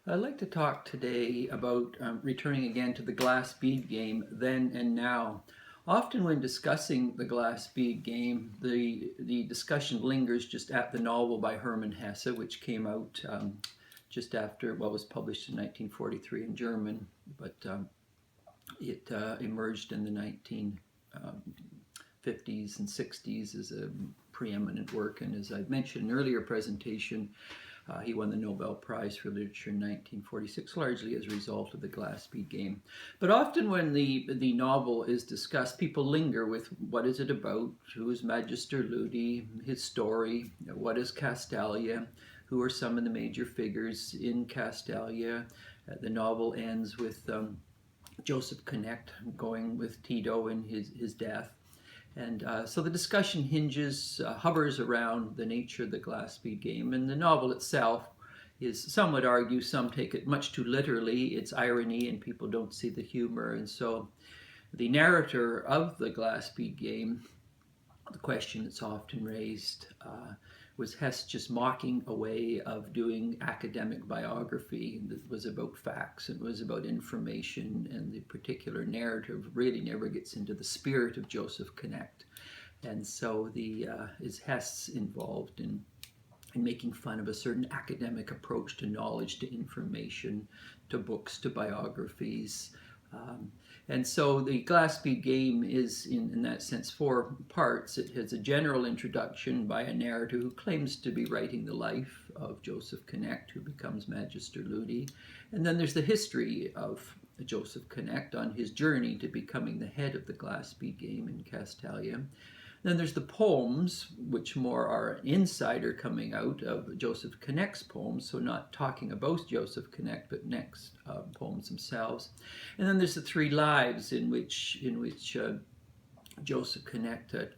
I'd like to talk today about returning again to the glass bead game then and now. Often when discussing the glass bead game, the discussion lingers just at the novel by Hermann Hesse, which came out just after, well, was published in 1943 in German, but it emerged in the 1950s and 60s as a preeminent work, and as I mentioned in an earlier presentation, he won the Nobel Prize for Literature in 1946, largely as a result of the glass bead game. But often when the novel is discussed, people linger with what is it about, who is Magister Ludi, his story, what is Castalia, who are some of the major figures in Castalia. The novel ends with Joseph Knecht going with Tito in his death. And so the discussion hovers around the nature of the glass bead game, and the novel itself is, some would argue, some take it much too literally. It's irony and people don't see the humor, and so the narrator of the glass bead game, the question that's often raised, was Hesse just mocking a way of doing academic biography that was about facts, it was about information, and the particular narrative really never gets into the spirit of Joseph Knecht. And so is Hesse involved in making fun of a certain academic approach to knowledge, to information, to books, to biographies. And so the glass bead game is, in that sense, four parts. It has a general introduction by a narrator who claims to be writing the life of Joseph Knecht, who becomes Magister Ludi. And then there's the history of Joseph Knecht on his journey to becoming the head of the glass bead game in Castalia. Then there's the poems, which more are an insider coming out of Joseph Knecht's poems, so not talking about Joseph Knecht, but Knecht's poems themselves. And then there's the three lives in which Joseph Knecht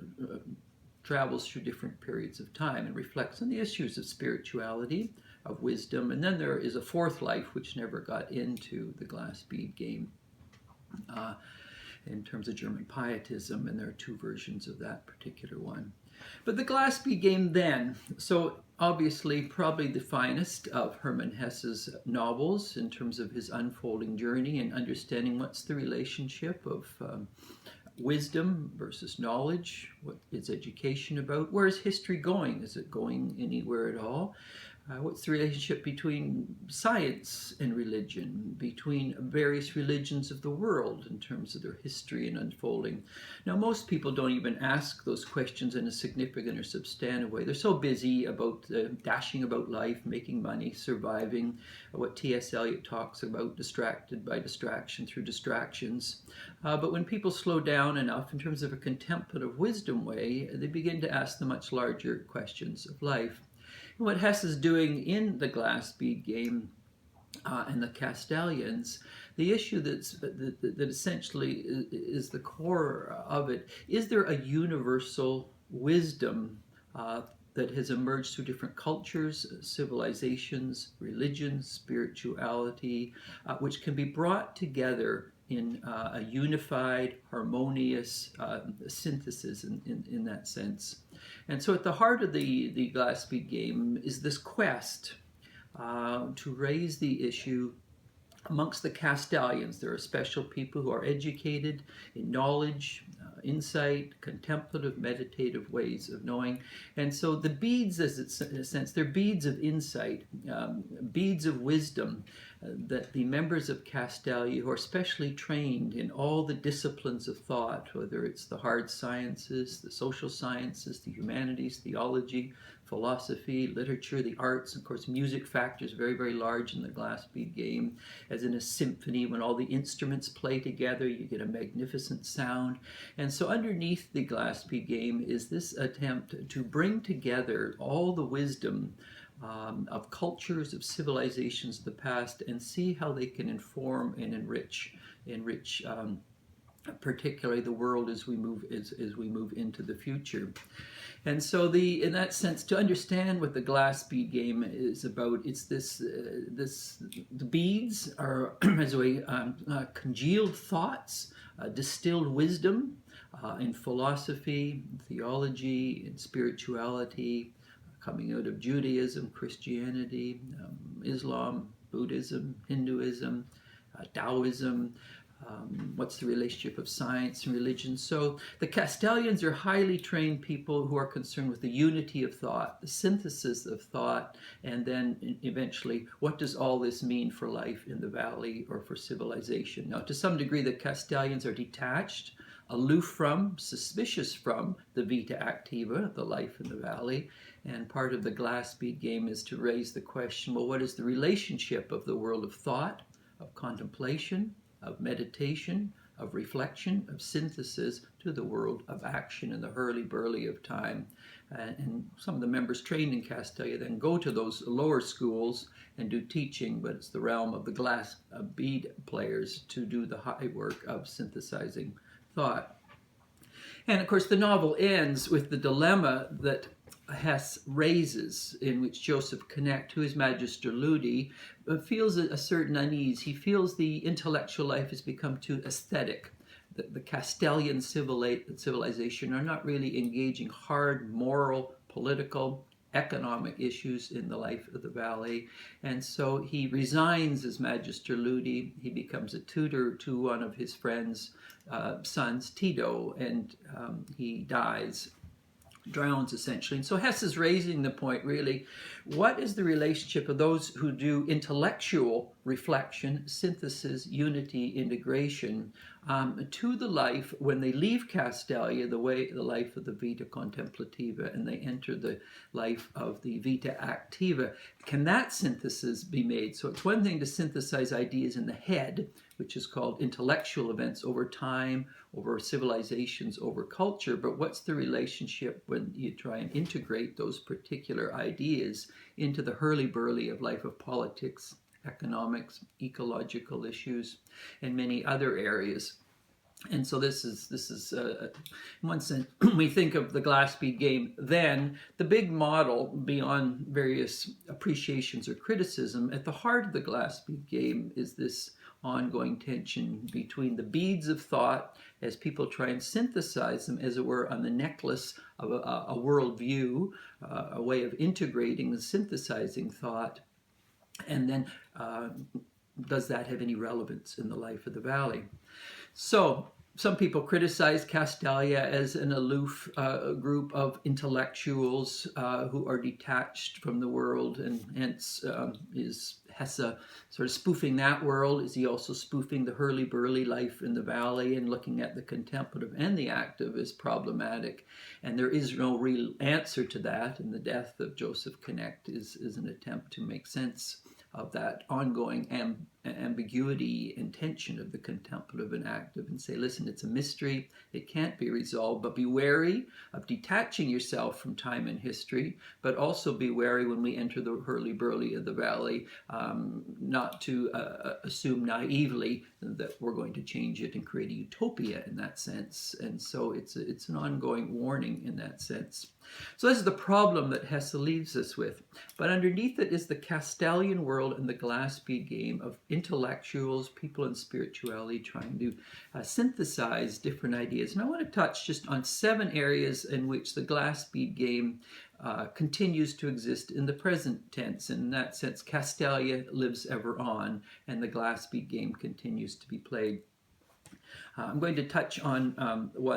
travels through different periods of time and reflects on the issues of spirituality, of wisdom. And then there is a fourth life, which never got into the glass bead game. In terms of German pietism, and there are two versions of that particular one. But the glass bead game then, so obviously probably the finest of Hermann Hesse's novels in terms of his unfolding journey and understanding what's the relationship of wisdom versus knowledge, what is education about, where is history going, is it going anywhere at all? What's the relationship between science and religion, between various religions of the world in terms of their history and unfolding? Now, most people don't even ask those questions in a significant or substantive way. They're so busy about dashing about life, making money, surviving, what T.S. Eliot talks about, distracted by distraction through distractions. But when people slow down enough in terms of a contemplative wisdom way, they begin to ask the much larger questions of life. And what Hesse is doing in the glass bead game and the Castellians, the issue that essentially is the core of it, is there a universal wisdom that has emerged through different cultures, civilizations, religions, spirituality, which can be brought together in a unified, harmonious synthesis in that sense. And so at the heart of the glass bead game is this quest to raise the issue amongst the Castellians. There are special people who are educated in knowledge, insight, contemplative, meditative ways of knowing. And so the beads, as it's, in a sense, they're beads of insight, beads of wisdom that the members of Castalia, who are specially trained in all the disciplines of thought, whether it's the hard sciences, the social sciences, the humanities, theology, philosophy, literature, the arts, of course music factors very, very large in the glass bead game. As in a symphony, when all the instruments play together, you get a magnificent sound. And so underneath the glass bead game is this attempt to bring together all the wisdom of cultures, of civilizations of the past, and see how they can inform and enrich particularly the world as we move into the future. And so in that sense, to understand what the glass bead game is about, it's the beads are as a way congealed thoughts, distilled wisdom in philosophy, theology, in spirituality, coming out of Judaism, Christianity, Islam, Buddhism, Hinduism, Taoism, what's the relationship of science and religion. So the Castellians are highly trained people who are concerned with the unity of thought, the synthesis of thought, and then eventually, what does all this mean for life in the valley or for civilization? Now, to some degree, the Castellians are detached, aloof from, suspicious from the vita activa, the life in the valley. And part of the glass bead game is to raise the question, well, what is the relationship of the world of thought, of contemplation, of meditation, of reflection, of synthesis to the world of action in the hurly-burly of time? And some of the members trained in Castalia then go to those lower schools and do teaching, but it's the realm of the glass bead players to do the high work of synthesizing thought. And of course the novel ends with the dilemma that Hesse raises, in which Joseph Knecht, who is Magister Ludi, feels a certain unease. He feels the intellectual life has become too aesthetic. The Castellian civilization are not really engaging hard moral, political, economic issues in the life of the valley. And so he resigns as Magister Ludi. He becomes a tutor to one of his friend's sons, Tito, and he dies, drowns essentially. And so Hesse is raising the point, really, what is the relationship of those who do intellectual reflection, synthesis, unity, integration, to the life when they leave Castalia, the life of the vita contemplativa, and they enter the life of the vita activa? Can that synthesis be made? So it's one thing to synthesize ideas in the head, which is called intellectual events over time, over civilizations, over culture, but what's the relationship when you try and integrate those particular ideas into the hurly-burly of life of politics, economics, ecological issues, and many other areas? And so this is in one sense, we think of the glass bead game, then the big model beyond various appreciations or criticism, at the heart of the glass bead game is this ongoing tension between the beads of thought as people try and synthesize them, as it were, on the necklace of a worldview, a way of integrating and synthesizing thought, and then does that have any relevance in the life of the valley? So some people criticize Castalia as an aloof group of intellectuals who are detached from the world, and hence is Hesse sort of spoofing that world? Is he also spoofing the hurly-burly life in the valley and looking at the contemplative and the active as problematic? And there is no real answer to that, and the death of Joseph Knecht is an attempt to make sense of that ongoing ambiguity and tension of the contemplative and active, and say, listen, it's a mystery, it can't be resolved, but be wary of detaching yourself from time and history, but also be wary when we enter the hurly-burly of the valley, not to assume naively that we're going to change it and create a utopia in that sense. And so it's an ongoing warning in that sense. So this is the problem that Hesse leaves us with. But underneath it is the Castalian world and the glass bead game of intellectuals, people in spirituality trying to synthesize different ideas. And I want to touch just on 7 areas in which the glass bead game continues to exist in the present tense. In that sense, Castalia lives ever on, and the glass bead game continues to be played. I'm going to touch on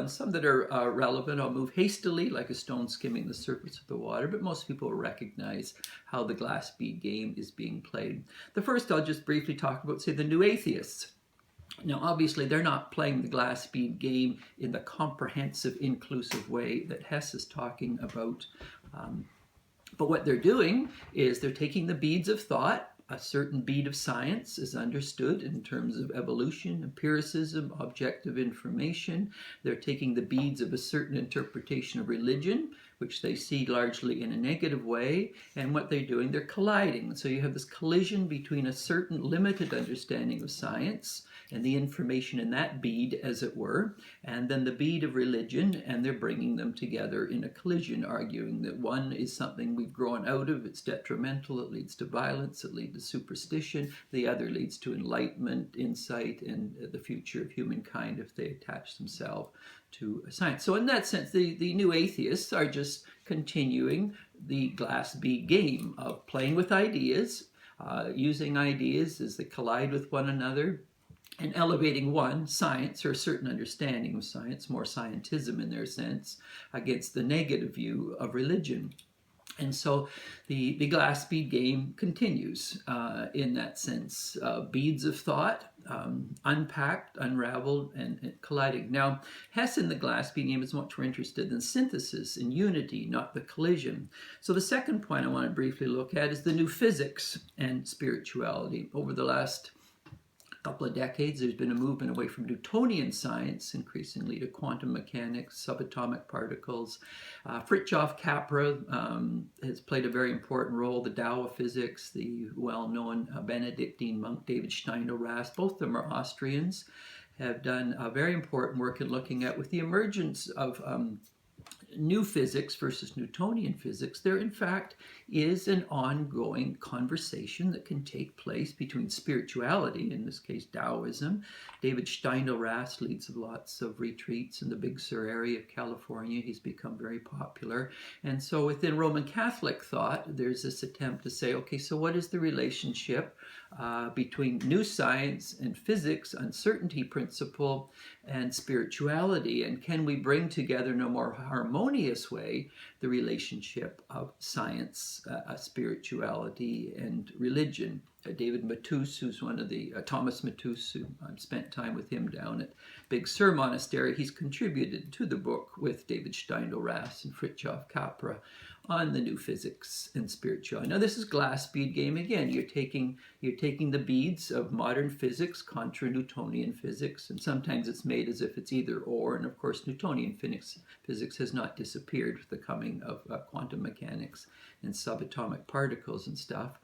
some that are relevant. I'll move hastily like a stone skimming the surface of the water, but most people will recognize how the glass bead game is being played. The first I'll just briefly talk about, say, the New Atheists. Now, obviously, they're not playing the glass bead game in the comprehensive, inclusive way that Hesse is talking about. But what they're doing is they're taking the beads of thought. A certain bead of science is understood in terms of evolution, empiricism, objective information. They're taking the beads of a certain interpretation of religion, which they see largely in a negative way, and what they're doing, they're colliding. So you have this collision between a certain limited understanding of science and the information in that bead, as it were, and then the bead of religion, and they're bringing them together in a collision, arguing that one is something we've grown out of, it's detrimental, it leads to violence, it leads to superstition, the other leads to enlightenment, insight, and the future of humankind if they attach themselves to science. So in that sense, the New Atheists are just continuing the glass bead game of playing with ideas, using ideas as they collide with one another, and elevating one, science, or a certain understanding of science, more scientism in their sense, against the negative view of religion. And so the glass bead game continues in that sense. Beads of thought, unpacked, unraveled, and colliding. Now, Hesse in the glass bead game is much more interested in synthesis and unity, not the collision. So the second point I want to briefly look at is the new physics and spirituality. Over the last couple of decades, there's been a movement away from Newtonian science, increasingly to quantum mechanics, subatomic particles. Fritjof Capra has played a very important role. The Tao of physics, the well-known Benedictine monk David Steindl-Rast, both of them are Austrians, have done very important work in looking at, with the emergence of new physics versus Newtonian physics, there in fact is an ongoing conversation that can take place between spirituality, in this case Taoism. David Steindl-Rast leads lots of retreats in the Big Sur area of California. He's become very popular. And so within Roman Catholic thought, there's this attempt to say, okay, so what is the relationship between new science and physics, uncertainty principle, and spirituality? And can we bring together in a more harmonious way the relationship of science, spirituality, and religion? David Matus, who's one of the, Thomas Matus, who I've spent time with him down at Big Sur Monastery, he's contributed to the book with David Steindl-Rast and Fritjof Capra on the new physics and spirituality. Now this is glass bead game again. You're taking the beads of modern physics contra Newtonian physics, and sometimes it's made as if it's either or, and of course Newtonian physics has not disappeared with the coming of quantum mechanics and subatomic particles and stuff.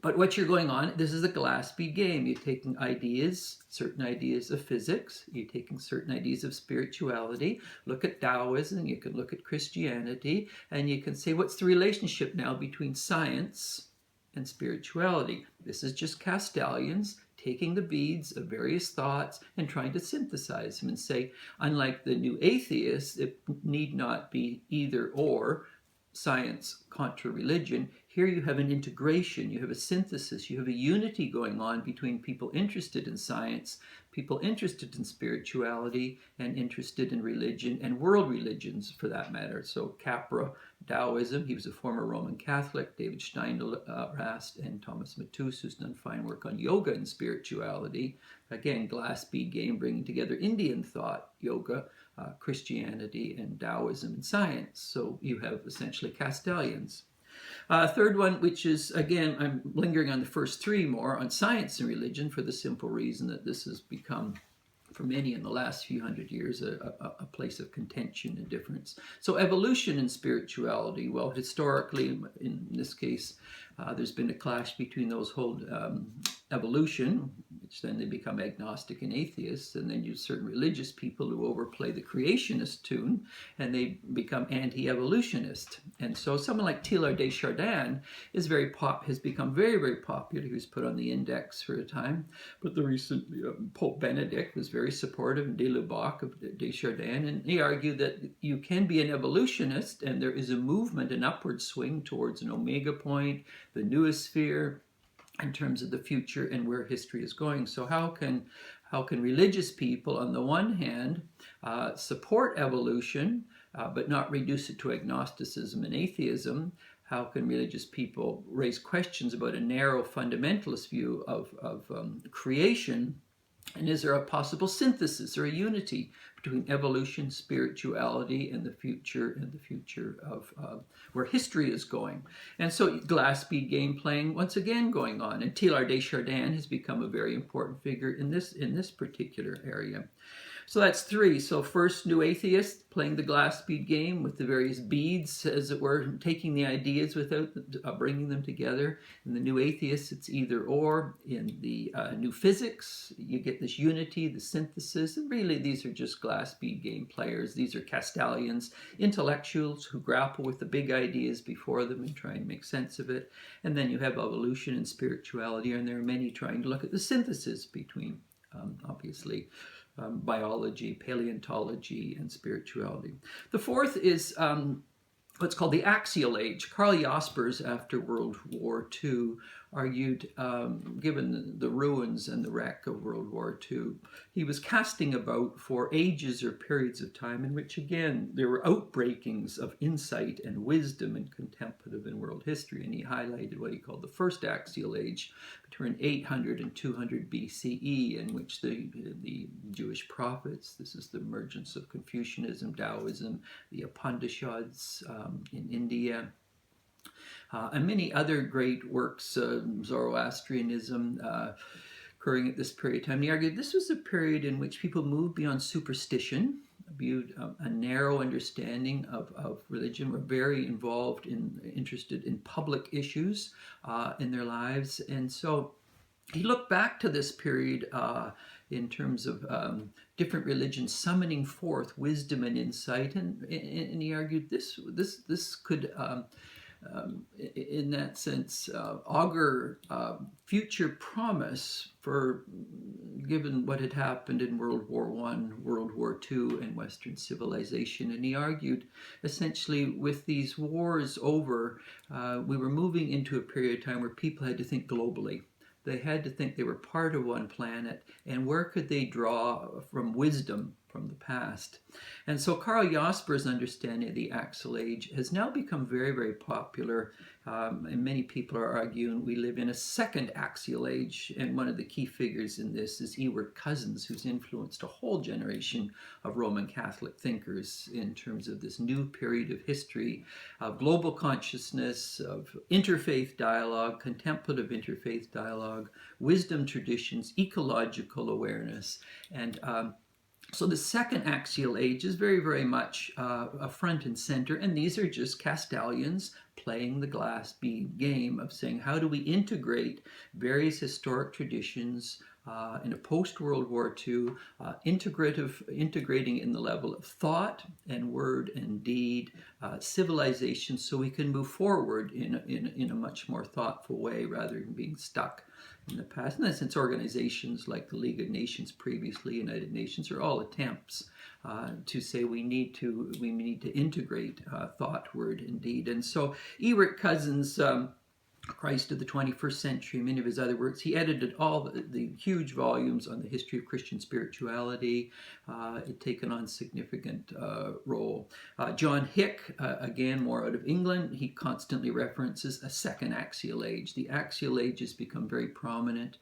But what you're going on, this is a glass bead game. You're taking ideas, certain ideas of physics. You're taking certain ideas of spirituality. Look at Taoism. You can look at Christianity. And you can say, what's the relationship now between science and spirituality? This is just Castellians taking the beads of various thoughts and trying to synthesize them and say, unlike the new atheists, it need not be either or, science contra religion. Here you have an integration, you have a synthesis, you have a unity going on between people interested in science, people interested in spirituality, and interested in religion, and world religions for that matter. So Capra, Taoism, he was a former Roman Catholic, David Steindl-Rast, and Thomas Matus, who's done fine work on yoga and spirituality. Again, glass bead game, bringing together Indian thought, yoga, Christianity, and Taoism and science. So you have essentially Castellians. Third one, which is, again, I'm lingering on the first three more, on science and religion, for the simple reason that this has become, for many in the last few hundred years, a place of contention and difference. So evolution and spirituality, well, historically, in this case, there's been a clash between those who hold evolution, which then they become agnostic and atheists, and then you have certain religious people who overplay the creationist tune, and they become anti-evolutionist. And so someone like Teilhard de Chardin is has become very, very popular. He was put on the index for a time, but the recent Pope Benedict was very supportive, and de Lubac of de Chardin, and he argued that you can be an evolutionist, and there is a movement, an upward swing towards an omega point, the noosphere, in terms of the future and where history is going. So how can religious people, on the one hand, support evolution, but not reduce it to agnosticism and atheism? How can religious people raise questions about a narrow fundamentalist view of creation? And is there a possible synthesis or a unity between evolution, spirituality, and the future of where history is going? And so glass bead game playing once again going on. And Teilhard de Chardin has become a very important figure in this particular area. So that's three. So first, new atheist playing the glass bead game with the various beads, as it were, taking the ideas without bringing them together. In the new atheist, it's either or. In the new physics, you get this unity, the synthesis, and really these are just glass bead game players. These are Castellians, intellectuals who grapple with the big ideas before them and try and make sense of it. And then you have evolution and spirituality, and there are many trying to look at the synthesis between, obviously, biology, paleontology, and spirituality. The fourth is what's called the Axial Age. Karl Jaspers, after World War II, argued, given the ruins and the wreck of World War II, he was casting about for ages or periods of time in which, again, there were outbreakings of insight and wisdom and contemplative in world history. And he highlighted what he called the first Axial Age, between 800 and 200 BCE, in which the Jewish prophets, this is the emergence of Confucianism, Taoism, the Upanishads in India, and many other great works, Zoroastrianism, occurring at this period of time. And he argued this was a period in which people moved beyond superstition, viewed a narrow understanding of religion, were very interested in public issues in their lives. And so he looked back to this period in terms of different religions summoning forth wisdom and insight, and he argued this could in that sense, augur future promise for, given what had happened in World War I, World War II, and Western civilization. And he argued, essentially, with these wars over, we were moving into a period of time where people had to think globally. They had to think they were part of one planet, and where could they draw from wisdom from the past? And so Karl Jaspers' understanding of the Axial Age has now become very, very popular, and many people are arguing we live in a second Axial Age, and one of the key figures in this is Ewert, who's influenced a whole generation of Roman Catholic thinkers in terms of this new period of history, of global consciousness, of interfaith dialogue, contemplative interfaith dialogue, wisdom traditions, ecological awareness, and so the second Axial Age is very, very much a front and center, and these are just Castellians playing the glass bead game of saying, how do we integrate various historic traditions in a post-World War II, integrating in the level of thought and word and deed, civilization, so we can move forward in a much more thoughtful way rather than being stuck in the past. In that sense, organizations like the League of Nations, previously United Nations, are all attempts to say we need to integrate thought, word, and deed. And so Ewert Cousins, Christ of the 21st Century, many of his other works, he edited all the huge volumes on the history of Christian spirituality. It had taken on significant role. John Hick, again, more out of England, he constantly references a second Axial Age. The Axial Age has become very prominent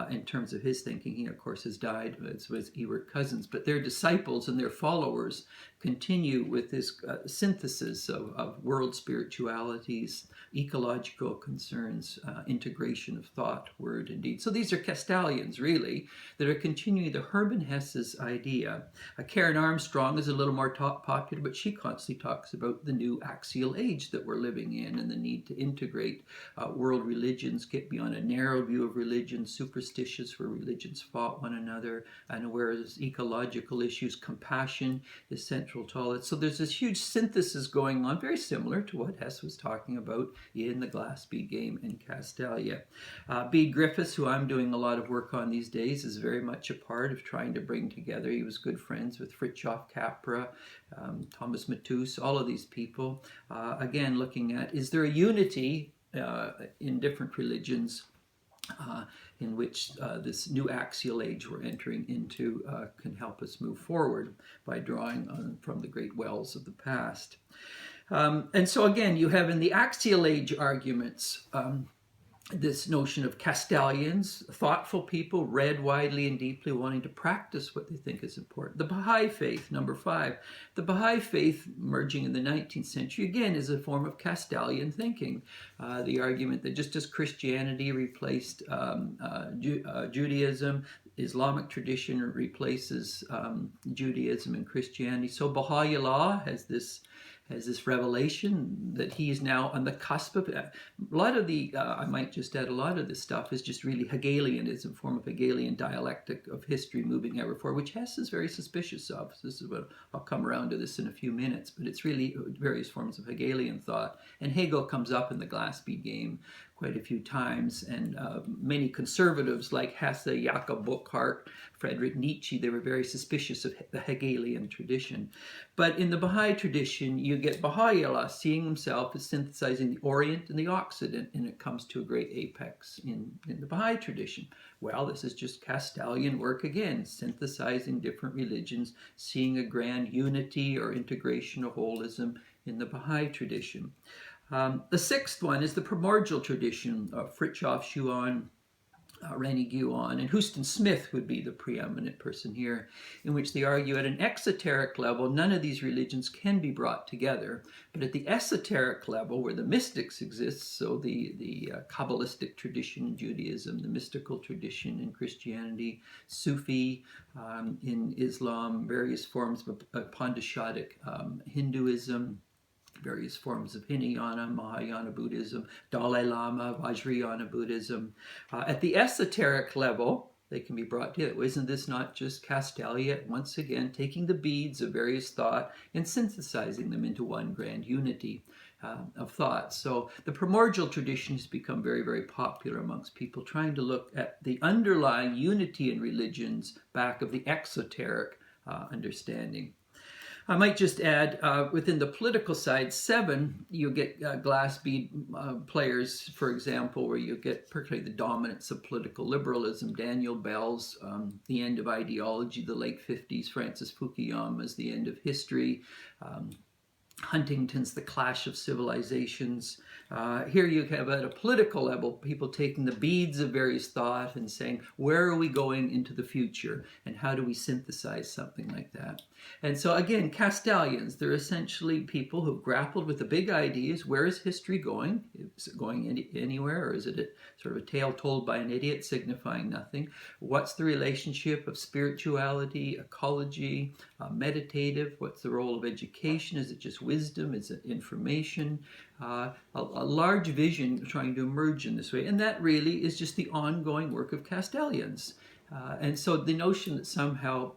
in terms of his thinking. He, of course, has died, as was Ewert Cousins, but their disciples and their followers continue with this synthesis of world spiritualities, ecological concerns, integration of thought, word, and deed. So these are Castellians, really, that are continuing the Hermann Hesse's idea. Karen Armstrong is a little more popular, but she constantly talks about the new Axial Age that we're living in and the need to integrate world religions, get beyond a narrow view of religion, superstitious where religions fought one another, and whereas ecological issues, compassion is central to all it. So there's this huge synthesis going on, very similar to what Hesse was talking about in the glass bead game in Castalia. Bede Griffiths, who I'm doing a lot of work on these days, is very much a part of trying to bring together. He was good friends with Fritjof Capra, Thomas Matthäus, all of these people. Again, looking at, is there a unity in different religions in which this new Axial Age we're entering into can help us move forward by drawing on from the great wells of the past. And so again, you have in the Axial Age arguments this notion of Castellians, thoughtful people, read widely and deeply, wanting to practice what they think is important. The Bahai faith, number 5. The Bahai faith, emerging in the 19th century, again, is a form of Castellian thinking. The argument that just as Christianity replaced Judaism, Islamic tradition replaces Judaism and Christianity, so Baha'u'llah has this revelation that he is now on the cusp of it. A lot of the, I might just add, a lot of this stuff is just really Hegelianism, a form of Hegelian dialectic of history moving ever forward, which Hesse is very suspicious of. This is what, I'll come around to this in a few minutes, but it's really various forms of Hegelian thought. And Hegel comes up in the glass bead game quite a few times, and many conservatives like Hesse, Jakob Burckhardt, Friedrich Nietzsche, they were very suspicious of the Hegelian tradition. But in the Bahai tradition, you get Baha'u'llah seeing himself as synthesizing the Orient and the Occident, and it comes to a great apex in the Bahai tradition. Well, this is just Castalian work again, synthesizing different religions, seeing a grand unity or integration or holism in the Bahai tradition. The sixth one is the Primordial tradition of Fritjof Schuon, Rennie Guenon, and Houston Smith would be the preeminent person here, in which they argue at an exoteric level, none of these religions can be brought together. But at the esoteric level, where the mystics exist, so the Kabbalistic tradition in Judaism, the mystical tradition in Christianity, Sufi in Islam, various forms of Pandashadic Hinduism, various forms of Hinayana, Mahayana Buddhism, Dalai Lama, Vajrayana Buddhism. At the esoteric level, they can be brought together. Isn't this not just Castalia, once again, taking the beads of various thought and synthesizing them into one grand unity of thought? So the primordial tradition has become very, very popular amongst people trying to look at the underlying unity in religions back of the exoteric understanding. I might just add, within the political side, 7, you get glass bead players, for example, where you get particularly the dominance of political liberalism. Daniel Bell's The End of Ideology, the late 50s, Francis Fukuyama's The End of History, Huntington's The Clash of Civilizations. Here you have at a political level people taking the beads of various thought and saying, where are we going into the future and how do we synthesize something like that? And so again, Castellians, they're essentially people who've grappled with the big ideas. Where is history going? Is it going anywhere, or is it sort of a tale told by an idiot signifying nothing? What's the relationship of spirituality, ecology, meditative? What's the role of education? Is it just wisdom? Is it information? A large vision trying to emerge in this way. And that really is just the ongoing work of Castellians. And so the notion that somehow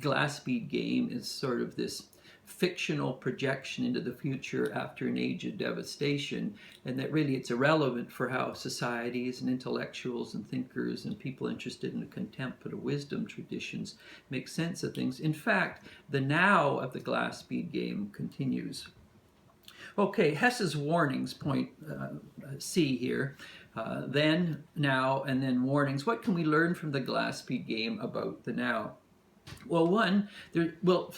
glass bead game is sort of this fictional projection into the future after an age of devastation, and that really it's irrelevant for how societies and intellectuals and thinkers and people interested in the contemplative wisdom traditions make sense of things. In fact, the now of the glass bead game continues. Okay, Hesse's warnings, point C here. Then, now, and then warnings. What can we learn from the glass bead game about the now? Well, one,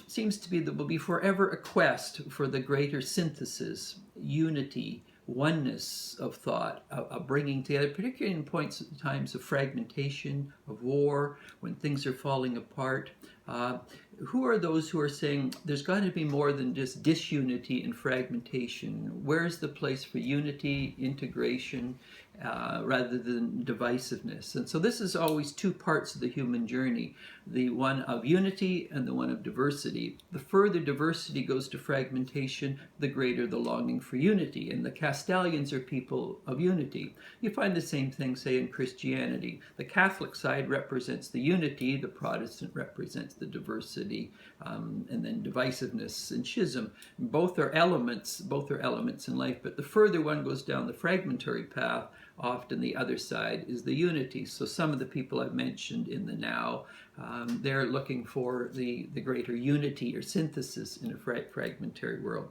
seems to be there will be forever a quest for the greater synthesis, unity, oneness of thought, a bringing together, particularly in times of fragmentation, of war, when things are falling apart. Who are those who are saying there's got to be more than just disunity and fragmentation? Where's the place for unity, integration, rather than divisiveness? And so this is always two parts of the human journey, the one of unity and the one of diversity. The further diversity goes to fragmentation, the greater the longing for unity. And the Castellians are people of unity. You find the same thing, say, in Christianity. The Catholic side represents the unity, the Protestant represents the diversity, and then divisiveness and schism. Both are elements in life, but the further one goes down the fragmentary path, often the other side is the unity. So some of the people I've mentioned in the now, they're looking for the greater unity or synthesis in a fragmentary world.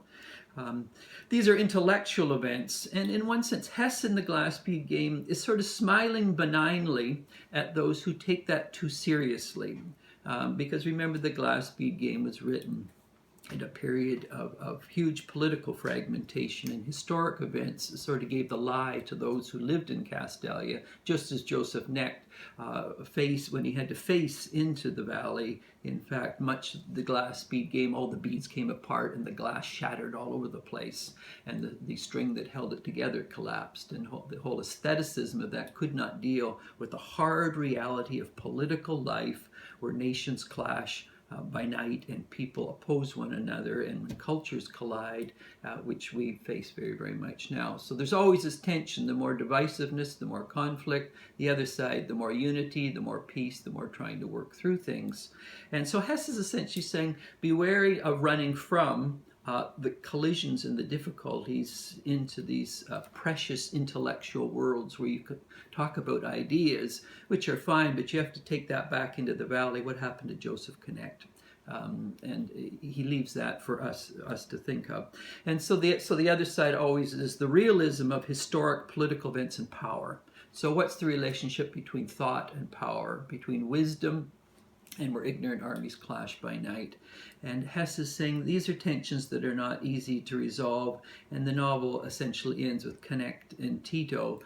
These are intellectual events, and in one sense, Hesse in the glass bead game is sort of smiling benignly at those who take that too seriously. Because remember, the glass bead game was written in a period of huge political fragmentation, and historic events sort of gave the lie to those who lived in Castalia, just as Joseph Knecht when he had to face into the valley. In fact, much of the glass bead game, all the beads came apart and the glass shattered all over the place, and the string that held it together collapsed, and the whole aestheticism of that could not deal with the hard reality of political life where nations clash by night and people oppose one another, and when cultures collide, which we face very, very much now. So there's always this tension: the more divisiveness, the more conflict; the other side, the more unity, the more peace, the more trying to work through things. And so Hesse is essentially saying, be wary of running from the collisions and the difficulties into these precious intellectual worlds where you could talk about ideas, which are fine, but you have to take that back into the valley. What happened to Joseph Knecht? And he leaves that for us to think of. And so the other side always is the realism of historic political events and power. So what's the relationship between thought and power, between wisdom and where ignorant armies clash by night? And Hesse is saying these are tensions that are not easy to resolve, and the novel essentially ends with Knecht and Tito.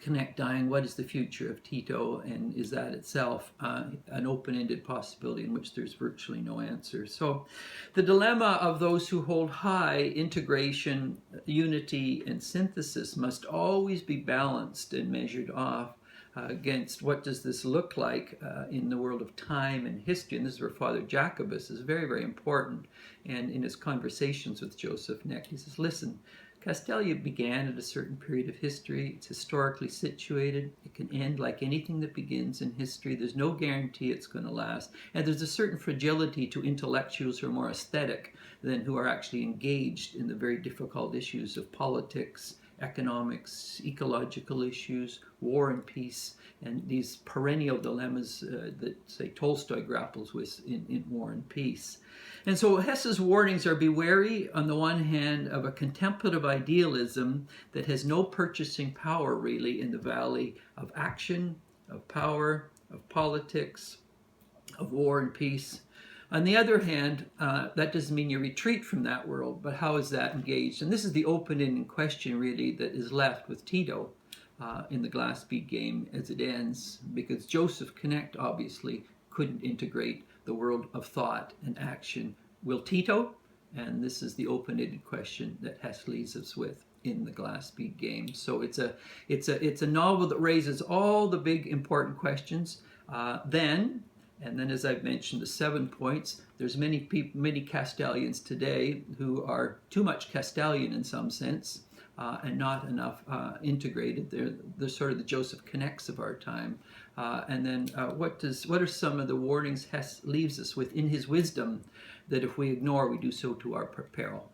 Knecht dying, what is the future of Tito, and is that itself an open-ended possibility in which there's virtually no answer? So the dilemma of those who hold high integration, unity, and synthesis must always be balanced and measured off against what does this look like in the world of time and history. And this is where Father Jaspers is very, very important. And in his conversations with Joseph Knecht, he says, listen, Castalia began at a certain period of history. It's historically situated. It can end like anything that begins in history. There's no guarantee it's going to last. And there's a certain fragility to intellectuals who are more aesthetic than who are actually engaged in the very difficult issues of politics, economics, ecological issues, war and peace, and these perennial dilemmas that, say, Tolstoy grapples with in War and Peace. And so Hesse's warnings are, be wary, on the one hand, of a contemplative idealism that has no purchasing power, really, in the valley of action, of power, of politics, of war and peace. On the other hand, that doesn't mean you retreat from that world, but how is that engaged? And this is the open-ended question, really, that is left with Tito in the glass bead game as it ends, because Joseph Knecht obviously couldn't integrate the world of thought and action. Will Tito? And this is the open-ended question that Hesse leaves us with in the glass bead game. So it's a novel that raises all the big important questions. And then, as I've mentioned, the 7 points. There's many Castellians today who are too much Castalian in some sense, and not enough integrated. They're sort of the Joseph Knechts of our time. And then what are some of the warnings Hesse leaves us with in his wisdom that if we ignore, we do so to our peril?